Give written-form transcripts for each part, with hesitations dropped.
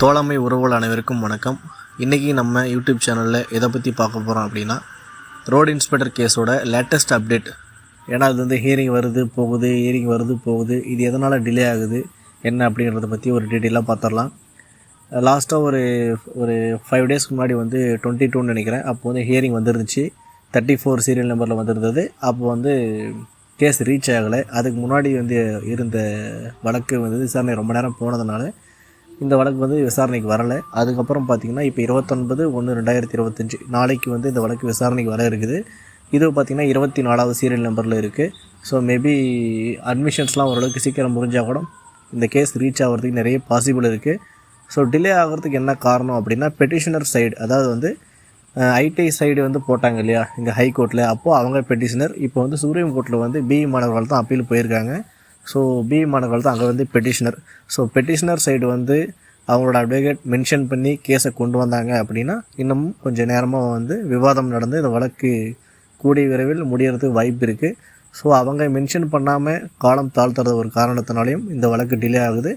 தோழமை உறவுகள் அனைவருக்கும் வணக்கம். இன்றைக்கி நம்ம யூடியூப் சேனலில் எதை பற்றி பார்க்க போகிறோம் அப்படின்னா, ரோடு இன்ஸ்பெக்டர் கேஸோட லேட்டஸ்ட் அப்டேட். ஏன்னா அது வந்து ஹியரிங் வருது போகுது, இது எதனால் டிலே ஆகுது என்ன அப்படின்றத பற்றி ஒரு டீட்டெயிலாக பார்த்துடலாம். லாஸ்ட்டாக ஒரு 5 டேஸ்க்கு முன்னாடி வந்து 22 நினைக்கிறேன், அப்போ வந்து ஹியரிங் வந்துருந்துச்சு. 34 சீரியல் நம்பரில் வந்துருந்தது. அப்போ வந்து கேஸ் ரீச் ஆகலை. அதுக்கு முன்னாடி வந்து இருந்த வழக்கு வந்து விசாரணை ரொம்ப நேரம் போனதுனால இந்த வழக்கு வந்து விசாரணைக்கு வரலை. அதுக்கப்புறம் பார்த்திங்கன்னா இப்போ 29/1/2025 நாளைக்கு வந்து இந்த வழக்கு விசாரணைக்கு வர இருக்குது. இது பார்த்திங்கன்னா 24வது சீரியல் நம்பரில் இருக்குது. ஸோ மேபி அட்மிஷன்ஸ்லாம் ஓரளவுக்கு சீக்கிரம் முடிஞ்சால் கூட இந்த கேஸ் ரீச் ஆகிறதுக்கு நிறைய பாசிபிள் இருக்குது. ஸோ டிலே ஆகிறதுக்கு என்ன காரணம் அப்படின்னா, பெட்டிஷனர் சைடு, அதாவது வந்து ஐடி சைடு வந்து போட்டாங்க இல்லையா இங்கே ஹைகோர்ட்டில், அப்போது அவங்க பெட்டிஷனர். இப்போ வந்து சுப்ரீம் கோர்ட்டில் வந்து பிஇ மாணவர்கள் தான் அப்பீல் போயிருக்காங்க. ஸோ பிஇ மாணவர்கள் தான் அங்கே வந்து பெட்டிஷனர். ஸோ பெட்டிஷனர் சைடு வந்து அவங்களோட அட்வொகேட் மென்ஷன் பண்ணி கேஸை கொண்டு வந்தாங்க அப்படின்னா இன்னமும் கொஞ்சம் நேரமாக வந்து விவாதம் நடந்து இந்த வழக்கு கூடிய விரைவில் முடியறதுக்கு வாய்ப்பு இருக்குது. ஸோ அவங்க மென்ஷன் பண்ணாமல் காலம் தாழ்த்துறது ஒரு காரணத்தினாலையும் இந்த வழக்கு டிலே ஆகுது.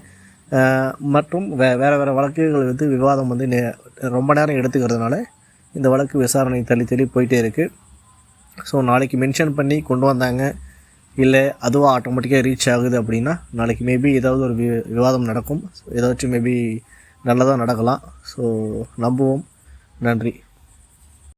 மற்றும் வேறு வழக்குகள் வந்து விவாதம் வந்து ரொம்ப நேரம் எடுத்துக்கிறதுனால இந்த வழக்கு விசாரணை தள்ளி போயிட்டே இருக்குது. ஸோ நாளைக்கு மென்ஷன் பண்ணி கொண்டு வந்தாங்க, இல்லை அதுவாக ஆட்டோமேட்டிக்காக ரீச் ஆகுது அப்படின்னா நாளைக்கு மேபி ஏதாவது ஒரு விவாதம் நடக்கும். ஏதாச்சும் மேபி நல்லதாக நடக்கலாம். ஸோ நம்புவோம். நன்றி.